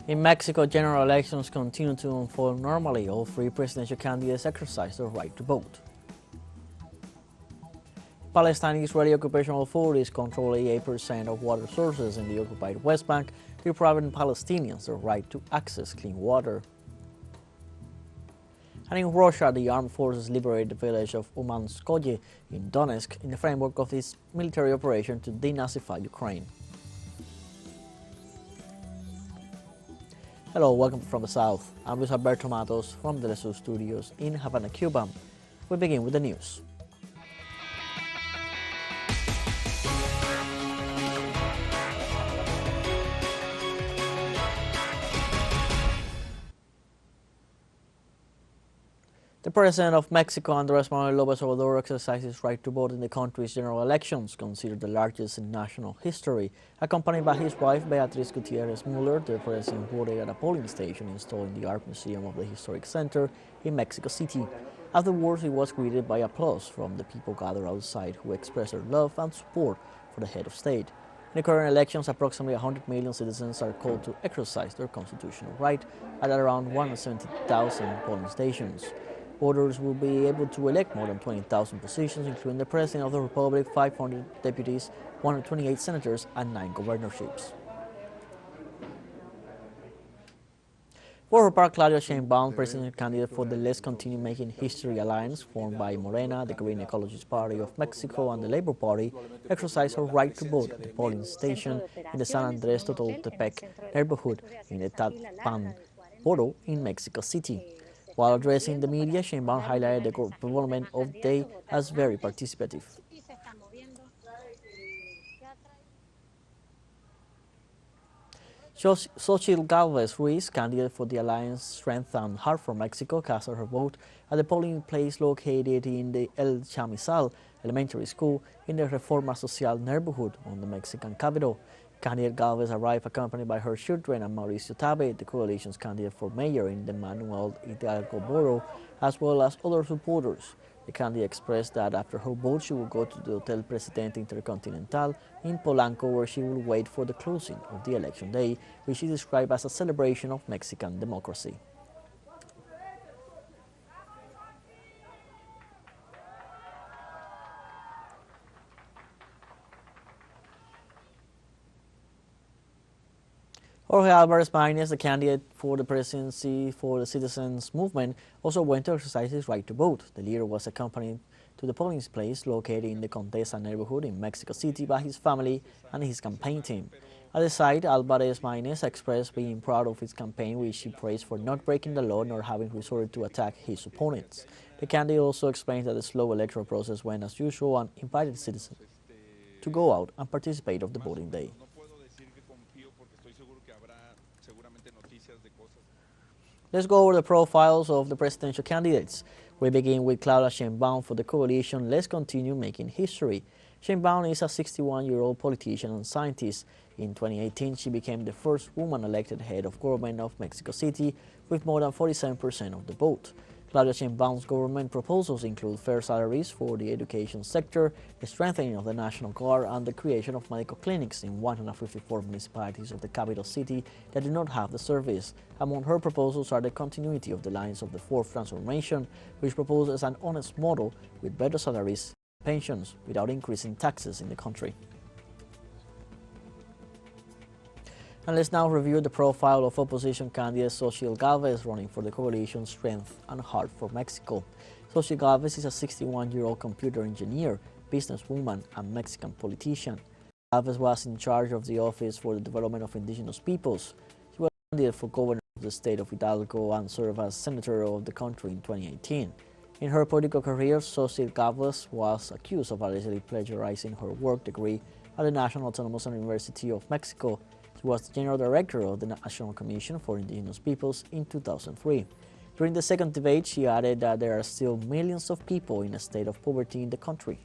In Mexico, general elections continue to unfold normally. All three presidential candidates exercise their right to vote. Palestine-Israeli occupation authorities control 88% of water sources in the occupied West Bank, depriving Palestinians the right to access clean water. And in Russia, the armed forces liberated the village of Umanskoye in Donetsk in the framework of this military operation to denazify Ukraine. Hello, welcome from the South. I'm Luis Alberto Matos from the teleSUR studios in Havana, Cuba. We begin with the news. The President of Mexico, Andrés Manuel López Obrador, exercised his right to vote in the country's general elections, considered the largest in national history. Accompanied by his wife, Beatriz Gutiérrez Müller, the President voted at a polling station installed in the Art Museum of the Historic Center in Mexico City. Afterwards, he was greeted by applause from the people gathered outside, who expressed their love and support for the head of state. In the current elections, approximately 100 million citizens are called to exercise their constitutional right at around 170,000 polling stations. Voters will be able to elect more than 20,000 positions, including the President of the Republic, 500 deputies, 128 senators, and 9 governorships. For her part, Claudia Sheinbaum, presidential candidate for the Let's Continue Making History alliance formed by Morena, the Green Ecologist Party of Mexico, and the Labor Party, exercised her right to vote at the polling station in the San Andrés Totoltepec neighborhood in the Tlalpan Borough in Mexico City. While addressing the media, Sheinbaum highlighted the development of the day as very participative. Xochitl Galvez Ruiz, candidate for the Alliance Strength and Heart for Mexico, cast her vote at the polling place located in the El Chamizal Elementary School in the Reforma Social neighborhood on the Mexican capital. Candidate Galvez arrived accompanied by her children and Mauricio Tabe, the coalition's candidate for mayor in the Manuel Hidalgo borough, as well as other supporters. The candidate expressed that after her vote, she will go to the Hotel Presidente Intercontinental in Polanco, where she will wait for the closing of the election day, which she described as a celebration of Mexican democracy. Jorge Álvarez Maínez, the candidate for the presidency for the Citizens Movement, also went to exercise his right to vote. The leader was accompanied to the polling place located in the Condesa neighborhood in Mexico City by his family and his campaign team. At the site, Álvarez Maínez expressed being proud of his campaign, which he praised for not breaking the law nor having resorted to attack his opponents. The candidate also explained that the slow electoral process went as usual and invited citizens to go out and participate of the voting day. Let's go over the profiles of the presidential candidates. We begin with Claudia Sheinbaum for the coalition Let's Continue Making History. Sheinbaum is a 61-year-old politician and scientist. In 2018, she became the first woman elected head of government of Mexico City with more than 47% of the vote. Claudia Sheinbaum's government proposals include fair salaries for the education sector, the strengthening of the National Guard, and the creation of medical clinics in 154 municipalities of the capital city that do not have the service. Among her proposals are the continuity of the lines of the Fourth Transformation, which proposes an honest model with better salaries and pensions without increasing taxes in the country. And let's now review the profile of opposition candidate Xochitl Galvez running for the coalition Strength and Heart for Mexico. Xochitl Galvez is a 61-year-old computer engineer, businesswoman, and Mexican politician. Galvez was in charge of the Office for the Development of Indigenous Peoples. She was a candidate for governor of the state of Hidalgo and served as senator of the country in 2018. In her political career, Xochitl Galvez was accused of allegedly plagiarizing her work degree at the National Autonomous University of Mexico. She was the general director of the National Commission for Indigenous Peoples in 2003. During the second debate, she added that there are still millions of people in a state of poverty in the country.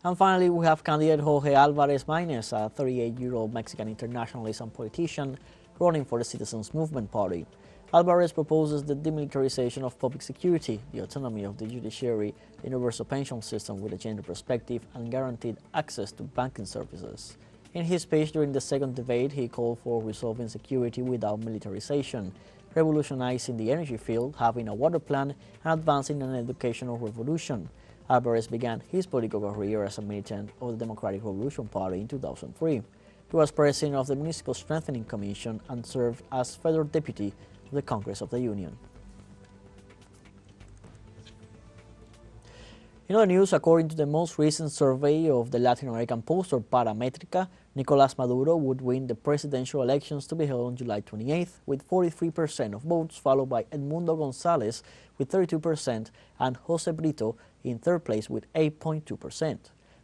And finally, we have candidate Jorge Álvarez Maínez, a 38-year-old Mexican internationalist and politician running for the Citizens Movement Party. Álvarez proposes the demilitarization of public security, the autonomy of the judiciary, the universal pension system with a gender perspective, and guaranteed access to banking services. In his speech during the second debate, he called for resolving security without militarization, revolutionizing the energy field, having a water plan, and advancing an educational revolution. Alvarez began his political career as a militant of the Democratic Revolution Party in 2003. He was president of the Municipal Strengthening Commission and served as federal deputy of the Congress of the Union. In other news, according to the most recent survey of the Latin American pollster Paramétrica, Nicolás Maduro would win the presidential elections to be held on July 28th with 43% of votes, followed by Edmundo González with 32% and José Brito in third place with 8.2%.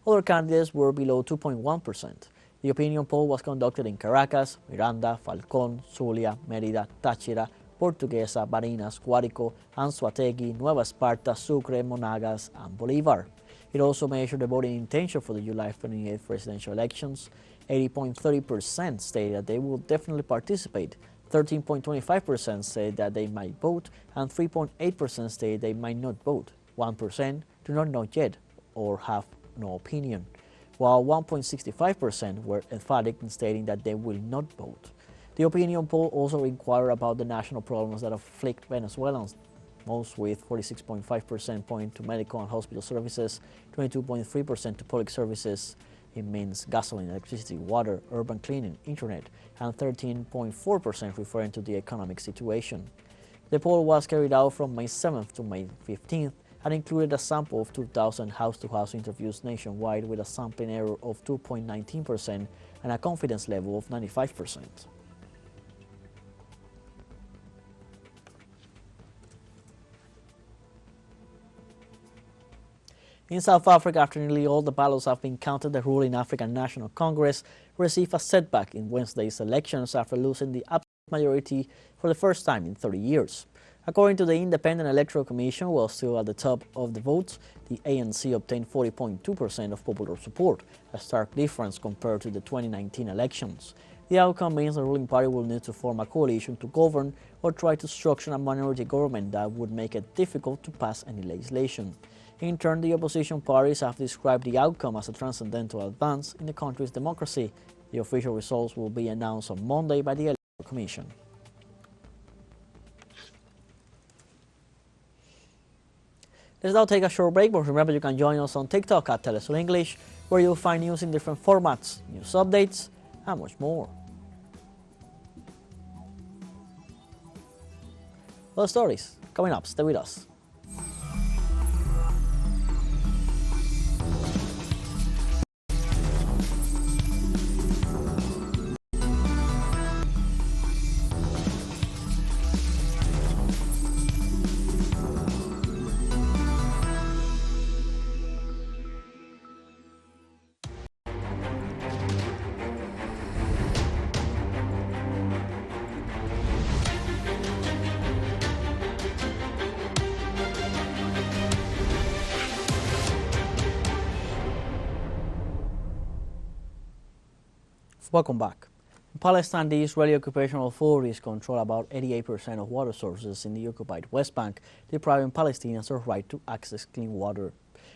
Other candidates were below 2.1%. The opinion poll was conducted in Caracas, Miranda, Falcón, Zulia, Mérida, Táchira, Portuguesa, Barinas, Guárico, Anzoátegui, Nueva Esparta, Sucre, Monagas, and Bolívar. It also measured the voting intention for the July 28th presidential elections. 80.30% stated that they will definitely participate, 13.25% said that they might vote, and 3.8% stated they might not vote. 1% do not know yet or have no opinion, while 1.65% were emphatic in stating that they will not vote. The opinion poll also inquired about the national problems that afflict Venezuelans, most with 46.5% pointing to medical and hospital services, 22.3% to public services. It means gasoline, electricity, water, urban cleaning, internet, and 13.4% referring to the economic situation. The poll was carried out from May 7th to May 15th and included a sample of 2,000 house-to-house interviews nationwide with a sampling error of 2.19% and a confidence level of 95%. In South Africa, after nearly all the ballots have been counted, the ruling African National Congress received a setback in Wednesday's elections after losing the absolute majority for the first time in 30 years. According to the Independent Electoral Commission, while still at the top of the votes, the ANC obtained 40.2% of popular support, a stark difference compared to the 2019 elections. The outcome means the ruling party will need to form a coalition to govern or try to structure a minority government that would make it difficult to pass any legislation. In turn, the opposition parties have described the outcome as a transcendental advance in the country's democracy. The official results will be announced on Monday by the Electoral Commission. Let's now take a short break, but remember you can join us on TikTok at teleSUR English, where you'll find news in different formats, news updates, and much more. Other stories coming up. Stay with us. Welcome back. In Palestine, the Israeli occupational authorities control about 88% of water sources in the occupied West Bank, depriving Palestinians of the right to access clean water.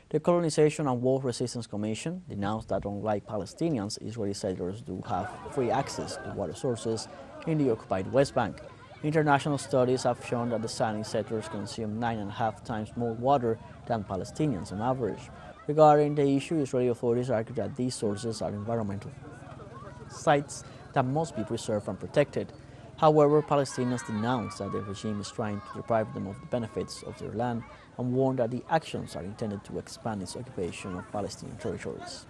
The Colonization and War Resistance Commission denounced that unlike Palestinians, Israeli settlers do have free access to water sources in the occupied West Bank. International studies have shown that the Zionist settlers consume 9.5 times more water than Palestinians on average. Regarding the issue, Israeli authorities argue that these sources are environmental sites that must be preserved and protected. However, Palestinians denounce that the regime is trying to deprive them of the benefits of their land and warn that the actions are intended to expand its occupation of Palestinian territories.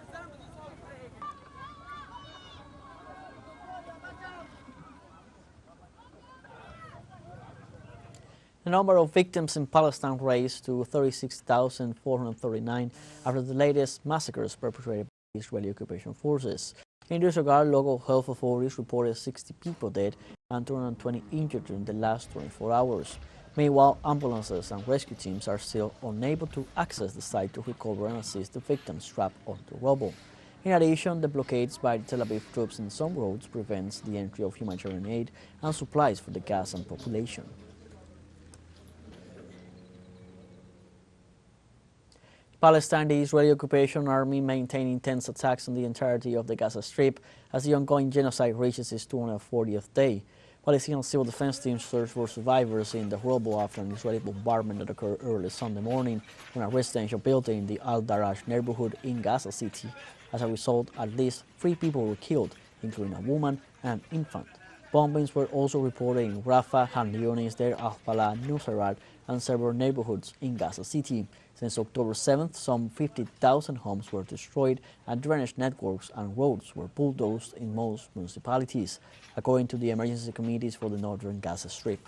The number of victims in Palestine raised to 36,439 after the latest massacres perpetrated by the Israeli occupation forces. In this regard, local health authorities reported 60 people dead and 220 injured during the last 24 hours. Meanwhile, ambulances and rescue teams are still unable to access the site to recover and assist the victims trapped under rubble. In addition, the blockades by the Tel Aviv troops in some roads prevents the entry of humanitarian aid and supplies for the Gazan population. Palestine, the Israeli occupation army maintained intense attacks on the entirety of the Gaza Strip as the ongoing genocide reaches its 240th day. Palestinian civil defense teams search for survivors in the rubble after an Israeli bombardment that occurred early Sunday morning on a residential building in the Al-Daraj neighborhood in Gaza City. As a result, at least 3 people were killed, including a woman and an infant. Bombings were also reported in Rafah, Khan Yunis, Deir al-Balah, Nusayrat, and several neighborhoods in Gaza City. Since October 7th, some 50,000 homes were destroyed and drainage networks and roads were bulldozed in most municipalities, according to the emergency committees for the northern Gaza Strip.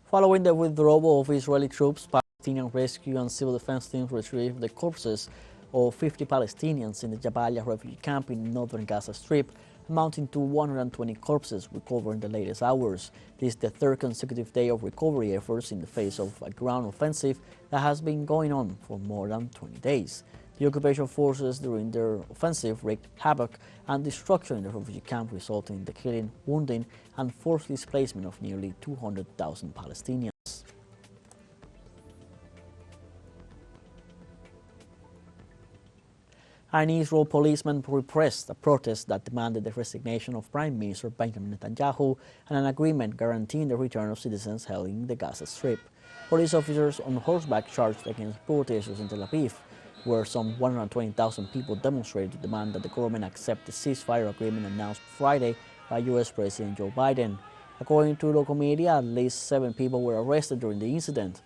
Following the withdrawal of Israeli troops, Palestinian rescue and civil defense teams retrieved the corpses of 50 Palestinians in the Jabalia refugee camp in northern Gaza Strip, amounting to 120 corpses recovered in the latest hours. This is the 3rd consecutive day of recovery efforts in the face of a ground offensive that has been going on for more than 20 days. The occupation forces during their offensive wreaked havoc and destruction in the refugee camp, resulting in the killing, wounding, and forced displacement of nearly 200,000 Palestinians. An Israel policeman repressed a protest that demanded the resignation of Prime Minister Benjamin Netanyahu and an agreement guaranteeing the return of citizens held in the Gaza Strip. Police officers on horseback charged against protesters in Tel Aviv, where some 120,000 people demonstrated to demand that the government accept the ceasefire agreement announced Friday by U.S. President Joe Biden. According to local media, at least 7 people were arrested during the incident.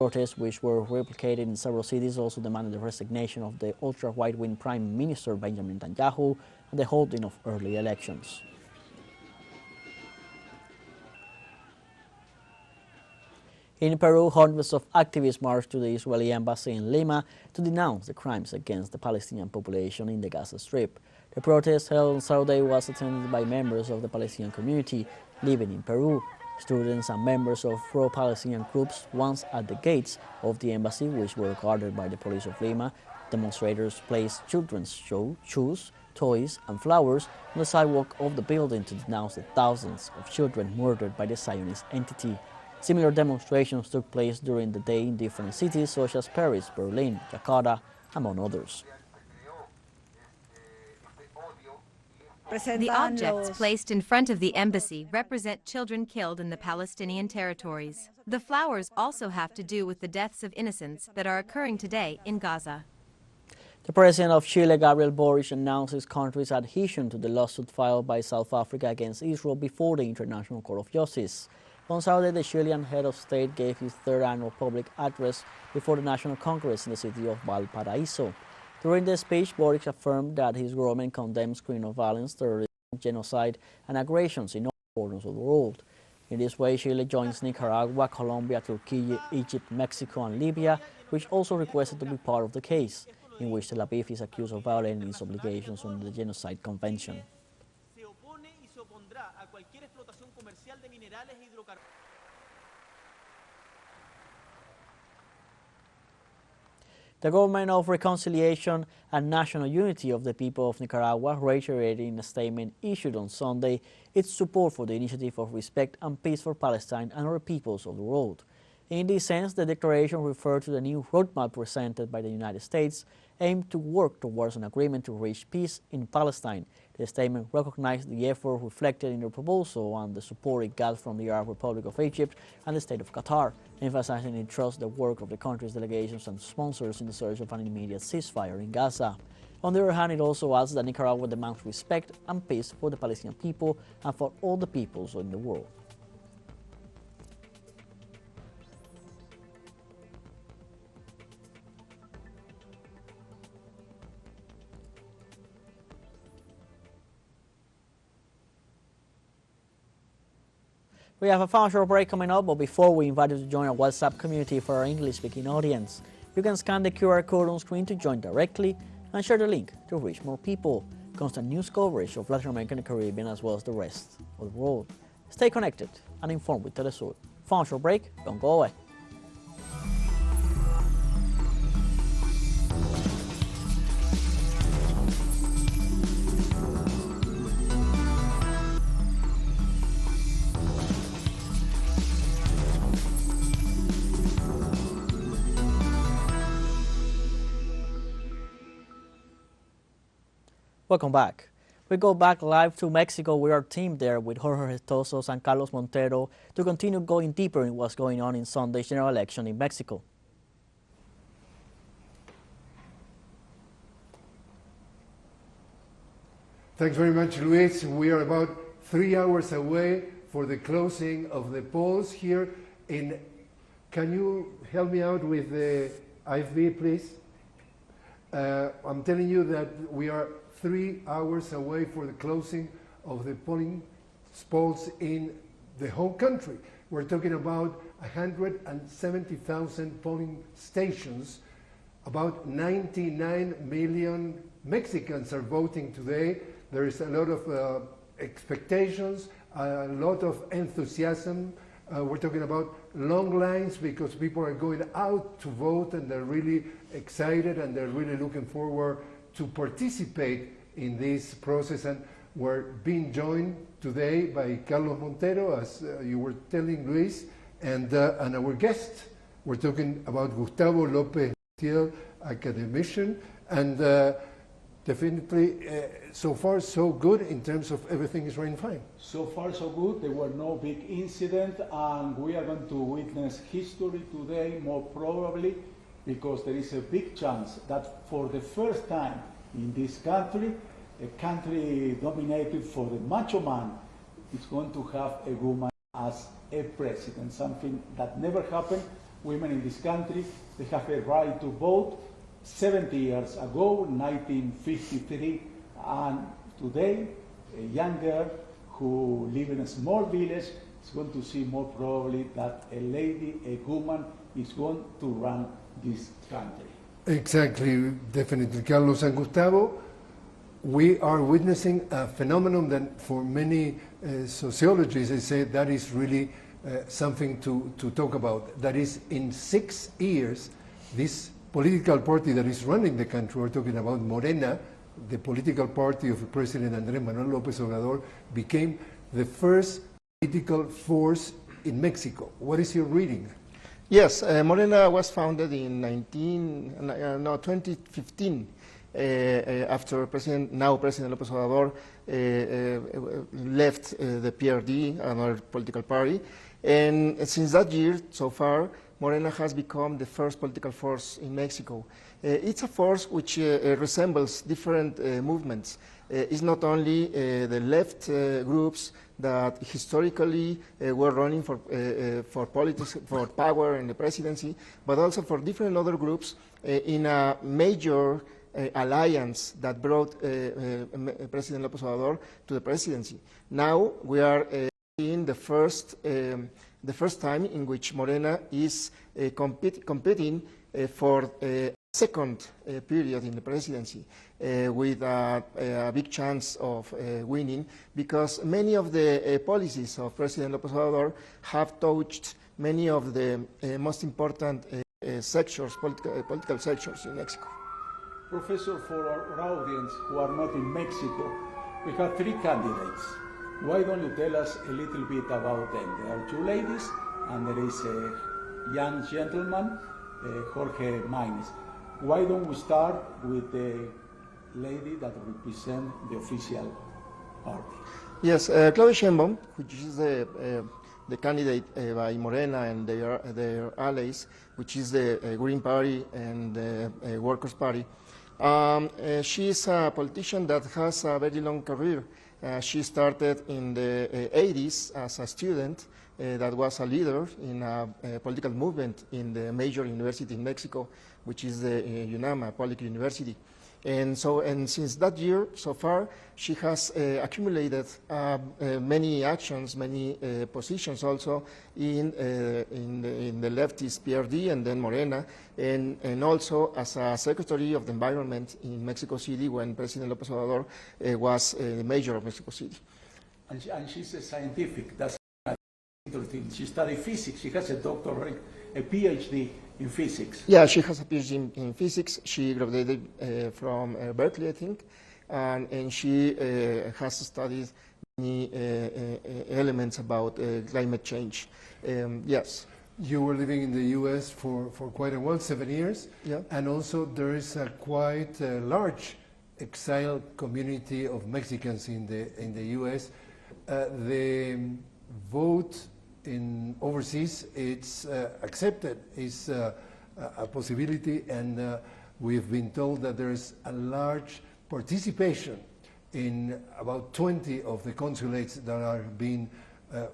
Protests, which were replicated in several cities, also demanded the resignation of the ultra-right-wing Prime Minister Benjamin Netanyahu and the holding of early elections. In Peru, hundreds of activists marched to the Israeli embassy in Lima to denounce the crimes against the Palestinian population in the Gaza Strip. The protest held on Saturday was attended by members of the Palestinian community living in Peru, students and members of pro-Palestinian groups. Once at the gates of the embassy, which were guarded by the police of Lima, demonstrators placed children's shoes, toys and flowers on the sidewalk of the building to denounce the thousands of children murdered by the Zionist entity. Similar demonstrations took place during the day in different cities such as Paris, Berlin, Jakarta, among others. The objects placed in front of the embassy represent children killed in the Palestinian territories. The flowers also have to do with the deaths of innocents that are occurring today in Gaza. The president of Chile, Gabriel Boric, announced his country's adhesion to the lawsuit filed by South Africa against Israel before the International Court of Justice. On Saturday, the Chilean head of state gave his 3rd annual public address before the National Congress in the city of Valparaiso. During the speech, Boric affirmed that his government condemns criminal violence, terrorism, genocide, and aggressions in all corners of the world. In this way, Chile joins Nicaragua, Colombia, Turkey, Egypt, Mexico, and Libya, which also requested to be part of the case, in which Tel Aviv is accused of violating its obligations under the Genocide Convention. The Government of Reconciliation and National Unity of the People of Nicaragua reiterated in a statement issued on Sunday its support for the initiative of respect and peace for Palestine and other peoples of the world. In this sense, the declaration referred to the new roadmap presented by the United States aimed to work towards an agreement to reach peace in Palestine. The statement recognized the effort reflected in the proposal and the support it got from the Arab Republic of Egypt and the State of Qatar, emphasizing it trusts the work of the country's delegations and sponsors in the search of an immediate ceasefire in Gaza. On the other hand, it also adds that Nicaragua demands respect and peace for the Palestinian people and for all the peoples in the world. We have a final short break coming up, but before we invite you to join our WhatsApp community for our English-speaking audience. You can scan the QR code on screen to join directly and share the link to reach more people. Constant news coverage of Latin America and the Caribbean as well as the rest of the world. Stay connected and informed with teleSUR. Final short break, don't go away. Welcome back. We go back live to Mexico with our team there with Jorge Gestoso and Carlos Montero to continue going deeper in what's going on in Sunday's general election in Mexico. Thanks very much, Luis. We are about 3 hours away for the closing of the polls here in... Can you help me out with the IFB, please? I'm telling you that we are 3 hours away for the closing of the polling polls in the whole country. We're talking about 170,000 polling stations. About 99 million Mexicans are voting today. There is a lot of expectations, a lot of enthusiasm. We're talking about long lines because people are going out to vote and they're really excited and they're really looking forward to participate in this process. And we're being joined today by Carlos Montero, as you were telling, Luis, and our guest. We're talking about Gustavo Lopez Montel, academician, and definitely, so far so good in terms of everything is running fine. So far so good. There were no big incident, and we are going to witness history today, more probably, because there is a big chance that for the first time in this country, a country dominated for the macho man is going to have a woman as a president, something that never happened. Women in this country, they have a right to vote. 70 years ago, 1953, and today, a young girl who lives in a small village is going to see more probably that a lady, a woman, is going to run this country. Exactly, definitely, Carlos and Gustavo. We are witnessing a phenomenon that for many sociologists, they say that is really something to talk about. That is, in 6 years, this political party that is running the country, we're talking about Morena, the political party of President Andrés Manuel López Obrador, became the first political force in Mexico. What is your reading? Yes, Morena was founded in 2015 after now President López Obrador left the PRD, another political party. And since that year, so far, Morena has become the first political force in Mexico. It's a force which resembles different movements. It's not only the left groups that historically were running for politics, for power in the presidency, but also for different other groups in a major alliance that brought President López Obrador to the presidency. Now we are seeing the first time in which Morena is competing for a second period in the presidency with a big chance of winning, because many of the policies of President López Obrador have touched many of the most important sectors, political sectors in Mexico. Professor, for our audience who are not in Mexico, we have 3 candidates. Why don't you tell us a little bit about them? There are 2 ladies, and there is a young gentleman, Jorge Maynes. Why don't we start with the lady that represents the official party? Yes, Claudia Sheinbaum, which is the candidate by Morena and their allies, which is the Green Party and the Workers' Party. She is a politician that has a very long career. She started in the 80s as a student that was a leader in a political movement in the major university in Mexico, which is the UNAM, a public university. And since that year, so far, she has accumulated many actions, many positions also in the leftist PRD and then Morena, and also as a Secretary of the Environment in Mexico City when President López Obrador was the mayor of Mexico City. And she's a scientific, that's interesting. She studied physics, she has a doctorate, a PhD in physics. Yeah, she has a PhD in physics. She graduated from Berkeley, I think, and she has studied many elements about climate change. Yes. You were living in the U.S. for quite a while, 7 years, yeah. And also there is a quite large exiled community of Mexicans in the U.S. The vote in overseas, it's accepted, is a possibility, and we've been told that there's a large participation in about 20 of the consulates that are being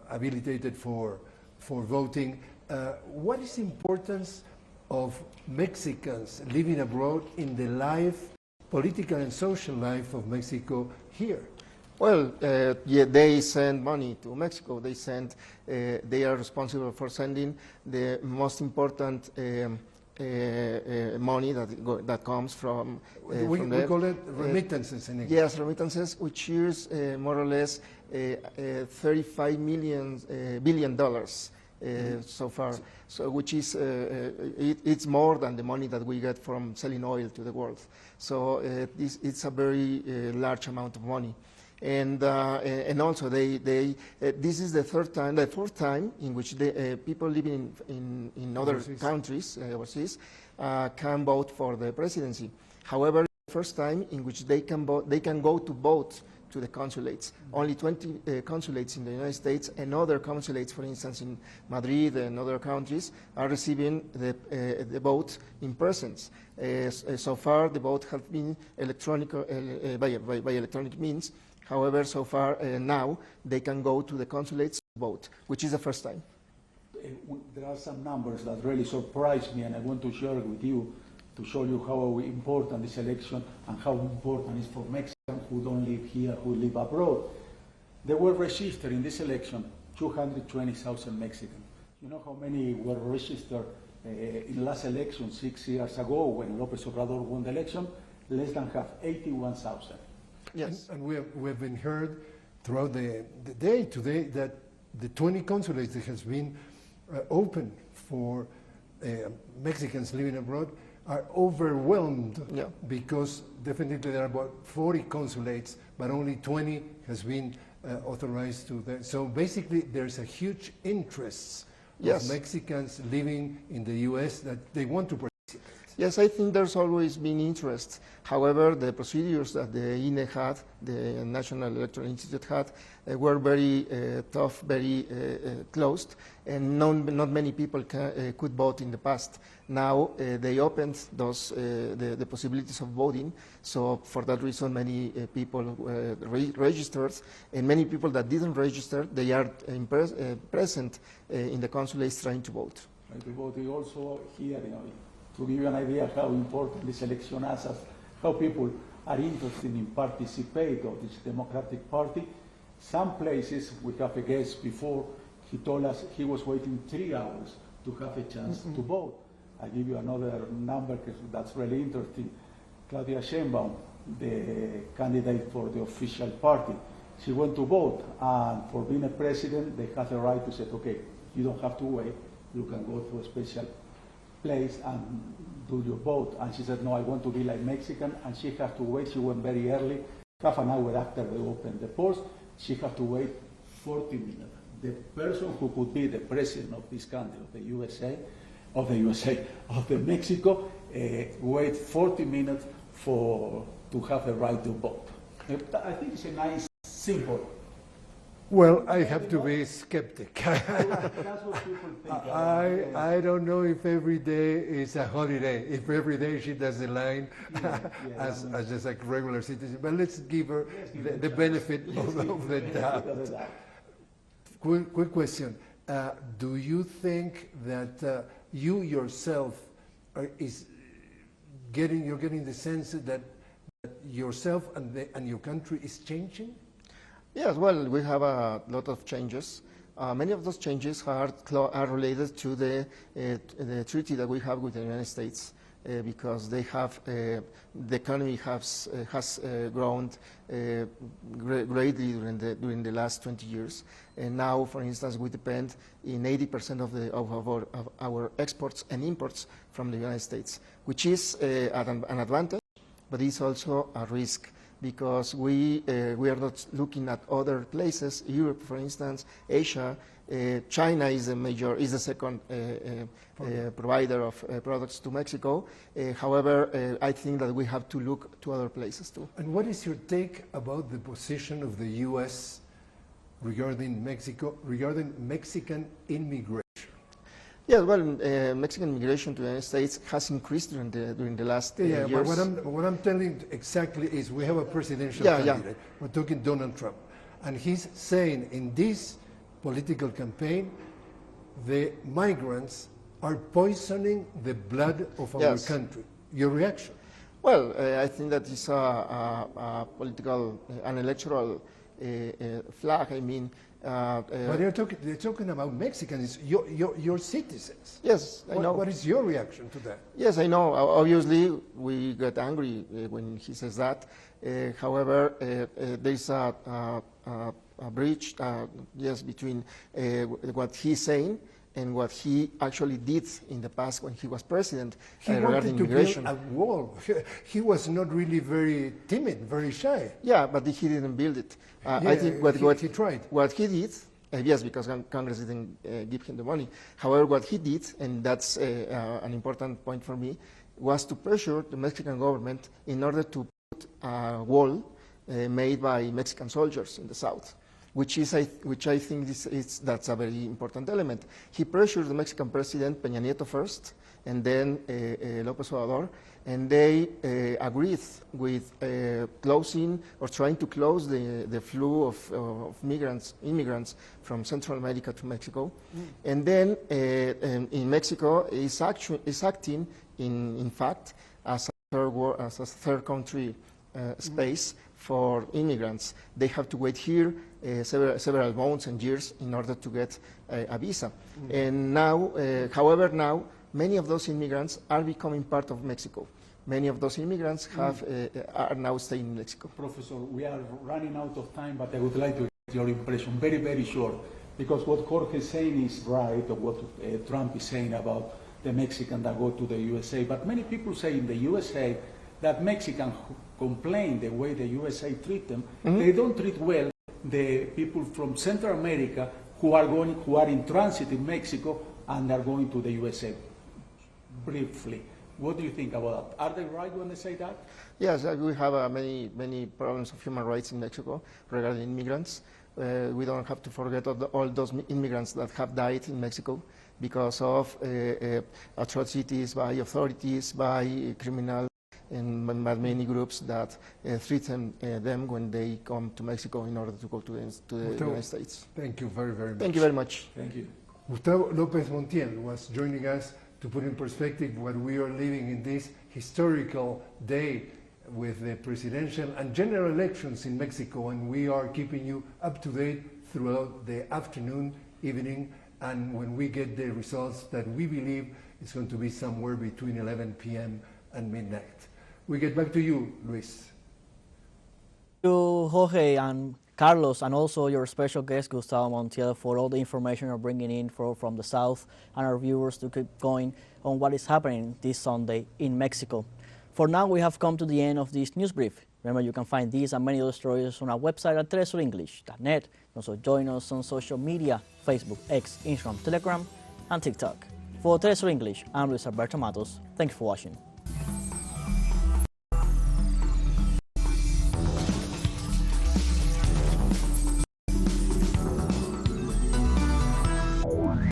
habilitated for voting. What is the importance of Mexicans living abroad in the life, political and social life of Mexico here? Well, yeah, they send money to Mexico. They are responsible for sending the most important money that comes from we call it remittances in English. Yes, remittances, which is more or less $35 billion so far. So, which is it's more than the money that we get from selling oil to the world. So it's a very large amount of money. And also this is the fourth time in which people living in other countries overseas can vote for the presidency. However, the first time in which they can go to vote to the consulates. Only 20 consulates in the United States and other consulates, for instance, in Madrid and other countries, are receiving the vote in persons. So far, the vote has been electronic by electronic means. However, so far now, they can go to the consulates to vote, which is the first time. There are some numbers that really surprised me, and I want to share with you to show you how important this election and how important it is for Mexicans who don't live here, who live abroad. There were registered in this election 220,000 Mexicans. You know how many were registered in the last election 6 years ago when Lopez Obrador won the election? Less than half, 81,000. Yes. And we have been heard throughout the day today that the 20 consulates that has been open for Mexicans living abroad are overwhelmed, yeah, because definitely there are about 40 consulates, but only 20 has been authorized to that. So basically there's a huge interest, yes, of Mexicans living in the U.S. that they want to participate. Yes, I think there's always been interest. However, the procedures that the INE had, the National Electoral Institute had, were very tough, very closed, and not many people could vote in the past. Now they opened those the possibilities of voting, so for that reason many people registered, and many people that didn't register, they are present in the consulates trying to vote. Trying to vote also here, to give you an idea how important this election is, how people are interested in participate of this Democratic Party. Some places, we have a guest before, he told us he was waiting 3 hours to have a chance to vote. I give you another number that's really interesting. Claudia Sheinbaum, the candidate for the official party, she went to vote, and for being a president, they had the right to say, okay, you don't have to wait, you can go to a special place and do your vote. And she said, no, I want to be like Mexican, and she had to wait. She went very early, half an hour after they opened the polls. She had to wait 40 minutes. The person who could be the president of this country, of the Mexico, wait 40 minutes to have the right to vote. I think it's a nice symbol. Well, I have to be skeptic. That's what people think. I don't know if every day is a holiday, if every day she does the line as just like regular citizen. But let's give her the benefit of the doubt. Quick question. Do you think that you yourself you're getting the sense that yourself and your country is changing? Yes, well, we have a lot of changes. Many of those changes are related to the treaty that we have with the United States, because they have the economy has grown greatly during the last 20 years, and now, for instance, we depend in 80% of our exports and imports from the United States, which is an advantage, but it's also a risk, because we are not looking at other places. Europe, for instance, Asia. China is the second provider of products to Mexico. However, I think that we have to look to other places too. And what is your take about the position of the U.S. regarding Mexico, regarding Mexican immigration? Yeah, well, Mexican immigration to the United States has increased during the last years. But what I'm telling exactly is we have a presidential candidate. Yeah. We're talking Donald Trump. And he's saying in this political campaign, the migrants are poisoning the blood of our country. Your reaction? Well, I think that is a political, an electoral flag. I mean, but they're talking about Mexicans, your citizens. Yes, I know. What is your reaction to that? Yes, I know. Obviously, we get angry when he says that. However, there's a breach, yes, between what he's saying and what he actually did in the past when he was president regarding immigration. He wanted to build a wall. He was not really very timid, very shy. Yeah, but he didn't build it. I think he tried. What he did, yes, because Congress didn't give him the money. However, what he did, and that's an important point for me, was to pressure the Mexican government in order to put a wall made by Mexican soldiers in the south. Which I think that's a very important element. He pressured the Mexican president Peña Nieto first, and then López Obrador, and they agreed with closing or trying to close the flow of immigrants from Central America to Mexico. And then in Mexico is acting in fact as a third country space for immigrants. They have to wait here several months and years in order to get a visa. And now, however, now many of those immigrants are becoming part of Mexico. Many of those immigrants are now staying in Mexico. Professor, we are running out of time, but I would like to get your impression very, very short, because what Jorge is saying is right, or what Trump is saying about the Mexicans that go to the USA. But many people say in the USA that Mexicans complain the way the USA treat them. They don't treat well the people from Central America who are in transit in Mexico and are going to the USA. Briefly, what do you think about that? Are they right when they say that? Yes, we have many problems of human rights in Mexico regarding immigrants. We don't have to forget all those immigrants that have died in Mexico because of atrocities by authorities, by criminal and many groups that threaten them when they come to Mexico in order to go to the United States. Thank you very, very much. Thank you very much. Thank you. Gustavo Lopez Montel was joining us to put in perspective what we are living in this historical day with the presidential and general elections in Mexico, and we are keeping you up to date throughout the afternoon, evening, and when we get the results that we believe is going to be somewhere between 11 p.m. and midnight. We get back to you, Luis. Thank you, Jorge and Carlos, and also your special guest, Gustavo Montel, for all the information you're bringing in from the South, and our viewers to keep going on what is happening this Sunday in Mexico. For now, we have come to the end of this news brief. Remember, you can find these and many other stories on our website at telesurenglish.net. Also join us on social media, Facebook, X, Instagram, Telegram, and TikTok. For TeleSUR English, I'm Luis Alberto Matos. Thank you for watching.